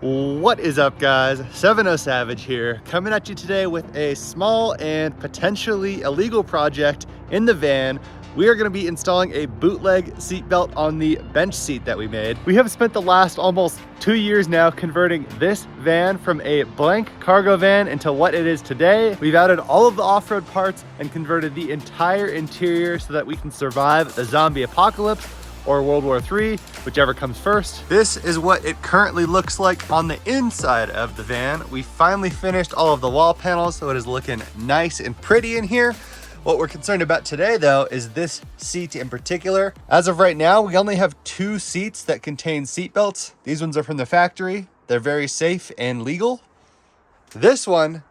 What is up, guys? 70 Savage here, coming at you today with a small and potentially illegal project in the van. We are going to be installing a bootleg seatbelt on the bench seat that we made. We have spent the last almost 2 years now converting this van from a blank cargo van into what it is today. We've added all of the off-road parts and converted the entire interior so that we can survive the zombie apocalypse or World War III, whichever comes first. This is what it currently looks like on the inside of the van. We finally finished all of the wall panels, so it is looking nice and pretty in here. What we're concerned about today, though, is this seat in particular. As of right now, we only have 2 seats that contain seat belts. These ones are from the factory. They're very safe and legal. This one,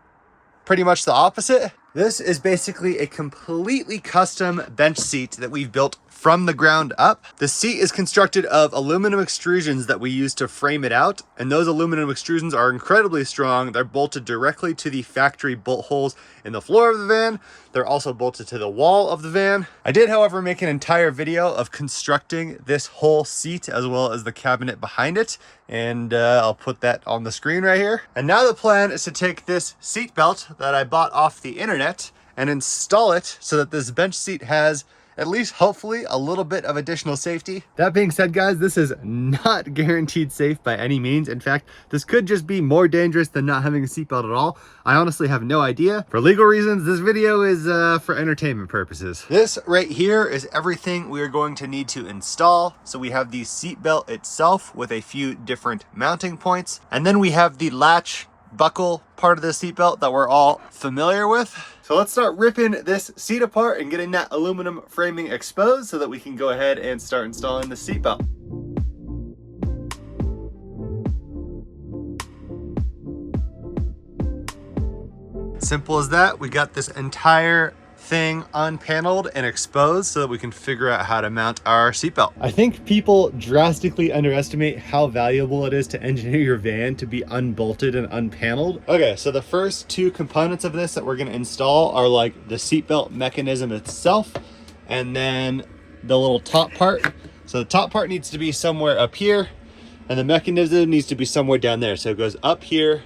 pretty much the opposite. This is basically a completely custom bench seat that we've built from the ground up. The seat is constructed of aluminum extrusions that we use to frame it out, and those aluminum extrusions are incredibly strong. They're bolted directly to the factory bolt holes in the floor of the van. They're also bolted to the wall of the van. I did, however, make an entire video of constructing this whole seat as well as the cabinet behind it, and I'll put that on the screen right here. And now the plan is to take this seat belt that I bought off the internet and install it so that this bench seat has at least hopefully a little bit of additional safety. That being said, guys, this is not guaranteed safe by any means. In fact, this could just be more dangerous than not having a seatbelt at all. I honestly have no idea. For legal reasons, this video is for entertainment purposes. This right here is everything we are going to need to install. So we have the seatbelt itself with a few different mounting points. And then we have the latch buckle part of the seatbelt that we're all familiar with. So let's start ripping this seat apart and getting that aluminum framing exposed so that we can go ahead and start installing the seatbelt. Simple as that. We got this entire thing unpaneled and exposed so that we can figure out how to mount our seatbelt. I think people drastically underestimate how valuable it is to engineer your van to be unbolted and unpaneled. Okay, so the first 2 components of this that we're going to install are like the seatbelt mechanism itself and then the little top part. So the top part needs to be somewhere up here and the mechanism needs to be somewhere down there. So it goes up here,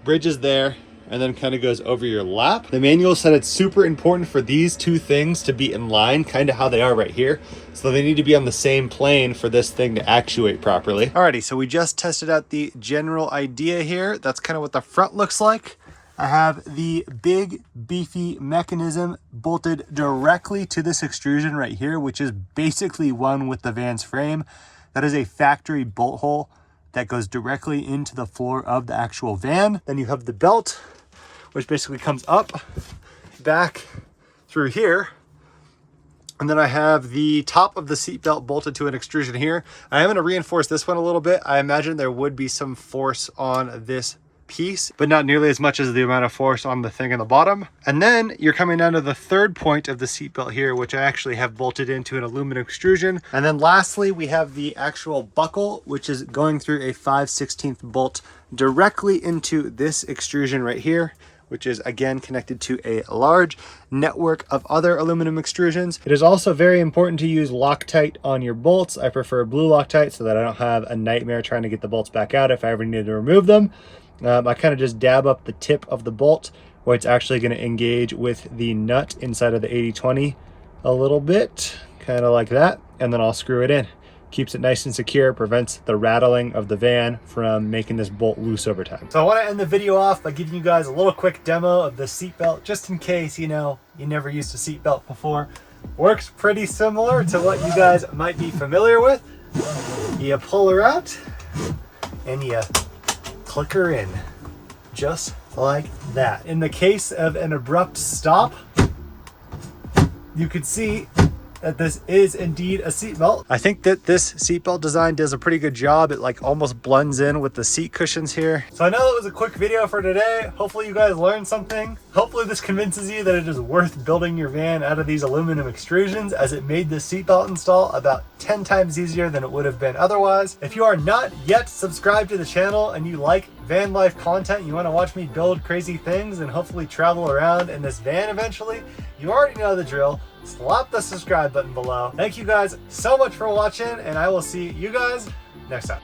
bridges there, and then kind of goes over your lap. The manual said it's super important for these 2 things to be in line, kind of how they are right here. So they need to be on the same plane for this thing to actuate properly. Alrighty, so we just tested out the general idea here. That's kind of what the front looks like. I have the big beefy mechanism bolted directly to this extrusion right here, which is basically one with the van's frame. That is a factory bolt hole that goes directly into the floor of the actual van. Then you have the belt, which basically comes up, back through here. And then I have the top of the seatbelt bolted to an extrusion here. I am going to reinforce this one a little bit. I imagine there would be some force on this piece, but not nearly as much as the amount of force on the thing in the bottom. And then you're coming down to the third point of the seatbelt here, which I actually have bolted into an aluminum extrusion. And then lastly, we have the actual buckle, which is going through a 5/16 bolt directly into this extrusion right here, which is again connected to a large network of other aluminum extrusions. It is also very important to use Loctite on your bolts. I prefer blue Loctite so that I don't have a nightmare trying to get the bolts back out if I ever need to remove them. I kind of just dab up the tip of the bolt where it's actually going to engage with the nut inside of the 80/20 a little bit, kind of like that, and then I'll screw it in. Keeps it nice and secure, prevents the rattling of the van from making this bolt loose over time. So I want to end the video off by giving you guys a little quick demo of the seatbelt, just in case, you know, you never used a seatbelt before. Works pretty similar to what you guys might be familiar with. You pull her out and you click her in, just like that. In the case of an abrupt stop, you could see that this is indeed a seatbelt. I think that this seatbelt design does a pretty good job. It like almost blends in with the seat cushions here. So I know it was a quick video for today. Hopefully you guys learned something. Hopefully this convinces you that it is worth building your van out of these aluminum extrusions, as it made this seatbelt install about 10 times easier than it would have been otherwise. If you are not yet subscribed to the channel and you like van life content, you want to watch me build crazy things and hopefully travel around in this van eventually, you already know the drill. Slap the subscribe button below. Thank you guys so much for watching, and I will see you guys next time.